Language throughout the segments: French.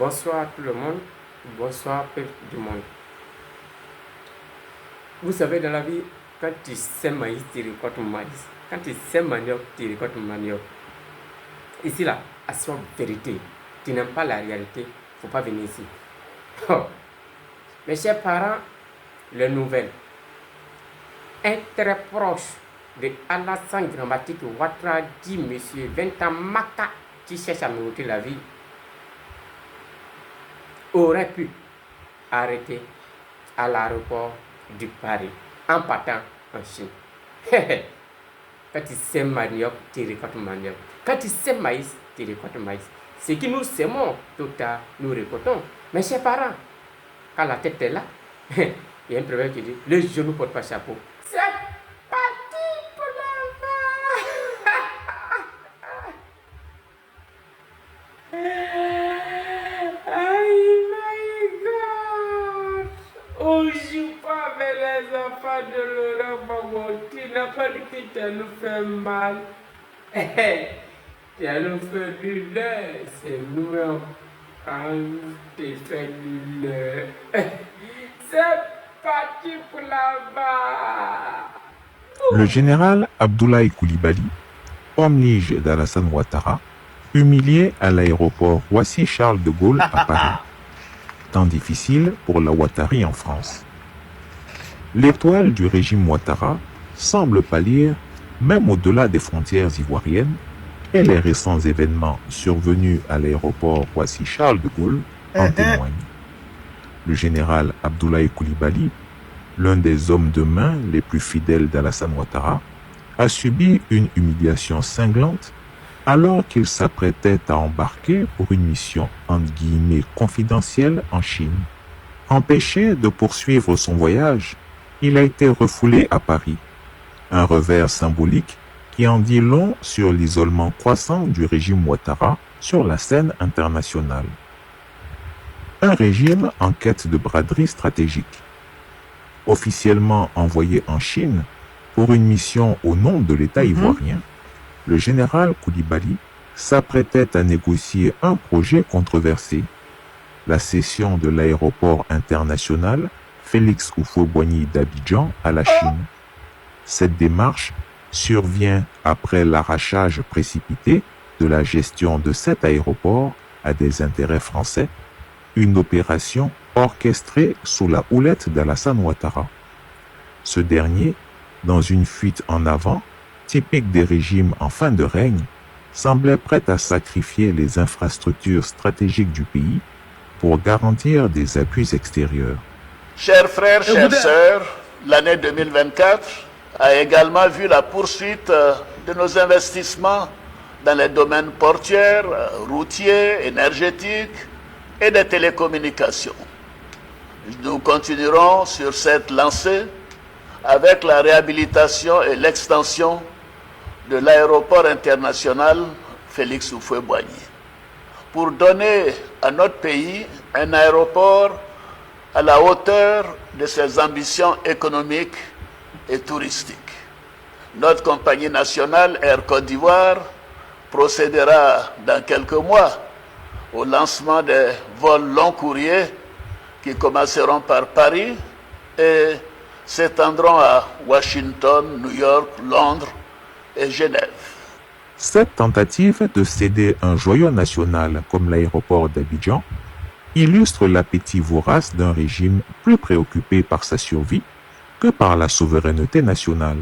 Bonsoir tout le monde, bonsoir peuple du monde. Vous savez, dans la vie, quand tu sèmes maïs, tu récoltes maïs. Quand tu sèmes manioc, tu récoltes manioc. Ici, là, à soi vérité. Tu n'aimes pas la réalité, il ne faut pas venir ici. Oh. Mes chers parents, les nouvelles. Un très proche de Alassane Grammatique Ouattara dit monsieur 20 ans Maka qui cherche à me ôter la vie aurait pu arrêter à l'aéroport du Paris en partant en Chine. Quand tu sèmes manioc, tu récoltes manioc. Quand tu sèmes maïs, tu récoltes maïs. Ce que nous sémons, tout à nous récoltons. Mes chers parents, quand la tête est là, il y a un proverbe qui dit le genou ne porte pas chapeau. C'est parti pour Aïe, my God! On ne joue pas avec les enfants de Laurent Gbagbo. Tu n'as pas dit que tu nous fait mal. Tu nous fait du lait. C'est nous qui fait du lait. C'est parti pour là-bas. Le général Abdoulaye Coulibaly, homme lige d'Alassane Ouattara, humilié à l'aéroport Roissy-Charles de Gaulle à Paris. Temps difficile pour la Ouattari en France. L'étoile du régime Ouattara semble pâlir même au-delà des frontières ivoiriennes, et les récents événements survenus à l'aéroport Roissy-Charles de Gaulle en témoignent. Le général Abdoulaye Coulibaly, l'un des hommes de main les plus fidèles d'Alassane Ouattara, a subi une humiliation cinglante alors qu'il s'apprêtait à embarquer pour une mission entre guillemets confidentielle en Chine. Empêché de poursuivre son voyage, il a été refoulé à Paris. Un revers symbolique qui en dit long sur l'isolement croissant du régime Ouattara sur la scène internationale. Un régime en quête de braderie stratégique. Officiellement envoyé en Chine pour une mission au nom de l'État ivoirien, le général Coulibaly s'apprêtait à négocier un projet controversé, la cession de l'aéroport international Félix Houphouët-Boigny d'Abidjan à la Chine. Cette démarche survient après l'arrachage précipité de la gestion de cet aéroport à des intérêts français, une opération orchestrée sous la houlette d'Alassane Ouattara. Ce dernier, dans une fuite en avant, typique des régimes en fin de règne, semblait prêt à sacrifier les infrastructures stratégiques du pays pour garantir des appuis extérieurs. Chers frères, chères sœurs, l'année 2024 a également vu la poursuite de nos investissements dans les domaines portuaires, routiers, énergétiques et des télécommunications. Nous continuerons sur cette lancée avec la réhabilitation et l'extension de l'aéroport international Félix Houphouët-Boigny pour donner à notre pays un aéroport à la hauteur de ses ambitions économiques et touristiques. Notre compagnie nationale Air Côte d'Ivoire procédera dans quelques mois au lancement des vols long courriers qui commenceront par Paris et s'étendront à Washington, New York, Londres et Genève. Cette tentative de céder un joyau national comme l'aéroport d'Abidjan illustre l'appétit vorace d'un régime plus préoccupé par sa survie que par la souveraineté nationale.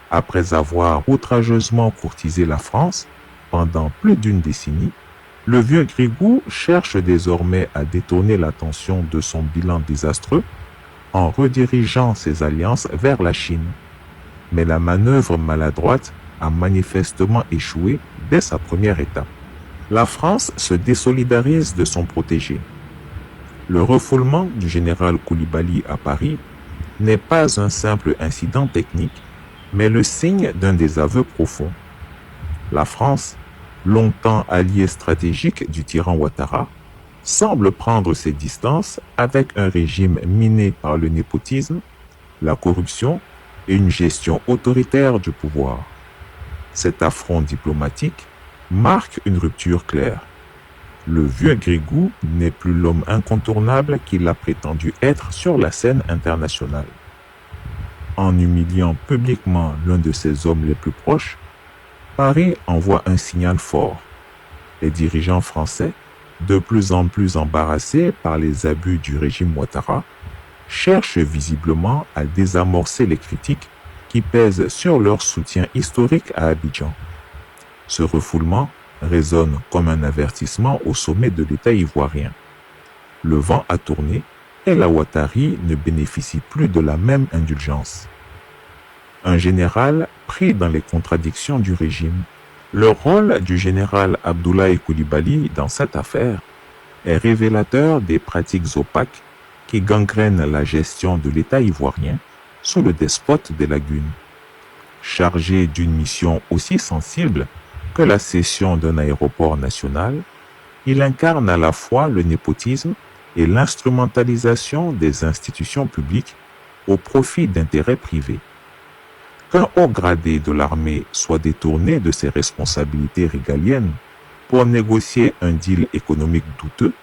Après avoir outrageusement courtisé la France pendant plus d'une décennie, le vieux Grigou cherche désormais à détourner l'attention de son bilan désastreux en redirigeant ses alliances vers la Chine. Mais la manœuvre maladroite a manifestement échoué dès sa première étape. La France se désolidarise de son protégé. Le refoulement du général Coulibaly à Paris n'est pas un simple incident technique, mais le signe d'un désaveu profond. La France, longtemps allié stratégique du tyran Ouattara, semble prendre ses distances avec un régime miné par le népotisme, la corruption et une gestion autoritaire du pouvoir. Cet affront diplomatique marque une rupture claire. Le vieux Grigou n'est plus l'homme incontournable qu'il a prétendu être sur la scène internationale. En humiliant publiquement l'un de ses hommes les plus proches, Paris envoie un signal fort. Les dirigeants français, de plus en plus embarrassés par les abus du régime Ouattara, cherchent visiblement à désamorcer les critiques qui pèsent sur leur soutien historique à Abidjan. Ce refoulement résonne comme un avertissement au sommet de l'État ivoirien. Le vent a tourné et la Ouattari ne bénéficie plus de la même indulgence. Un général pris dans les contradictions du régime. Le rôle du général Abdoulaye Coulibaly dans cette affaire est révélateur des pratiques opaques qui gangrènent la gestion de l'État ivoirien sous le despote des lagunes. Chargé d'une mission aussi sensible que la cession d'un aéroport national, il incarne à la fois le népotisme et l'instrumentalisation des institutions publiques au profit d'intérêts privés. Qu'un haut gradé de l'armée soit détourné de ses responsabilités régaliennes pour négocier un deal économique douteux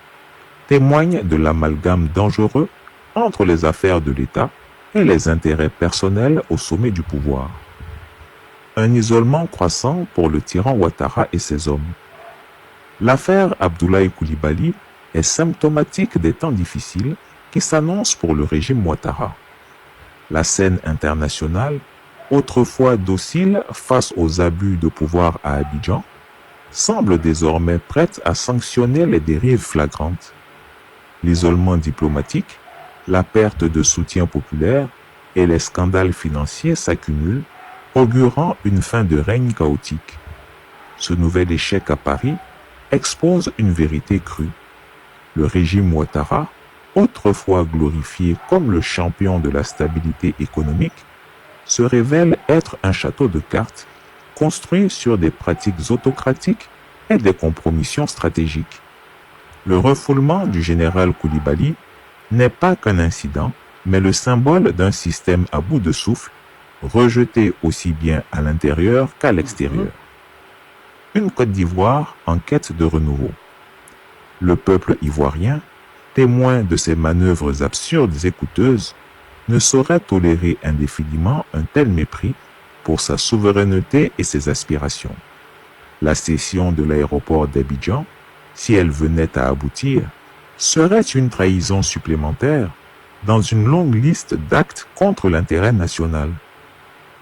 témoigne de l'amalgame dangereux entre les affaires de l'État et les intérêts personnels au sommet du pouvoir. Un isolement croissant pour le tyran Ouattara et ses hommes. L'affaire Abdoulaye Coulibaly est symptomatique des temps difficiles qui s'annoncent pour le régime Ouattara. La scène internationale, autrefois docile face aux abus de pouvoir à Abidjan, semble désormais prête à sanctionner les dérives flagrantes. L'isolement diplomatique, la perte de soutien populaire et les scandales financiers s'accumulent, augurant une fin de règne chaotique. Ce nouvel échec à Paris expose une vérité crue. Le régime Ouattara, autrefois glorifié comme le champion de la stabilité économique, se révèle être un château de cartes construit sur des pratiques autocratiques et des compromissions stratégiques. Le refoulement du général Coulibaly n'est pas qu'un incident, mais le symbole d'un système à bout de souffle, rejeté aussi bien à l'intérieur qu'à l'extérieur. Une Côte d'Ivoire en quête de renouveau. Le peuple ivoirien, témoin de ces manœuvres absurdes et coûteuses, ne saurait tolérer indéfiniment un tel mépris pour sa souveraineté et ses aspirations. La cession de l'aéroport d'Abidjan, si elle venait à aboutir, serait une trahison supplémentaire dans une longue liste d'actes contre l'intérêt national.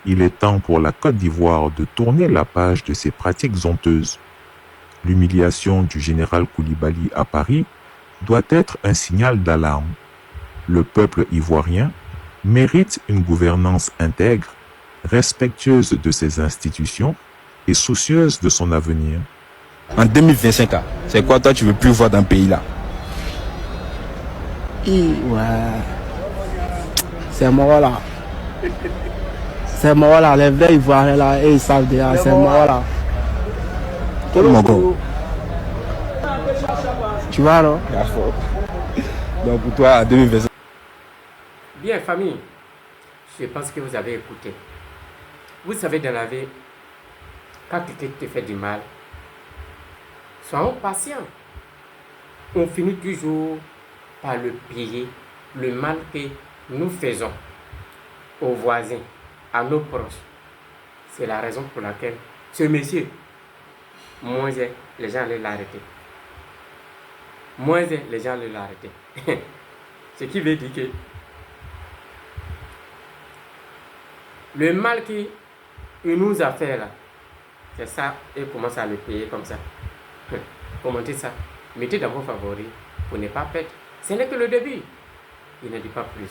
Il est temps pour la Côte d'Ivoire de tourner la page de ces pratiques honteuses. L'humiliation du général Coulibaly à Paris doit être un signal d'alarme. Le peuple ivoirien mérite une gouvernance intègre, respectueuse de ses institutions et soucieuse de son avenir. En 2025, c'est quoi toi tu veux plus voir dans le pays là? Ouais. C'est mort là. C'est mort là. Les vrais Ivoiriens là, ils savent déjà, c'est mort là. Mon gars. Tu vois non? Donc pour toi, en 2025. Bien, famille, je pense que vous avez écouté. Vous savez, dans la vie, quand quelqu'un te fait du mal, soyons patients. On finit toujours par le payer, le mal que nous faisons aux voisins, à nos proches. C'est la raison pour laquelle ce monsieur, les gens allaient l'arrêter. Les gens allaient l'arrêter. Ce qui veut dire que le mal qu'il nous a fait là, c'est ça, et commence à le payer comme ça. Commentez ça. Mettez dans vos favoris pour ne pas perdre. Ce n'est que le début. Il ne dit pas plus.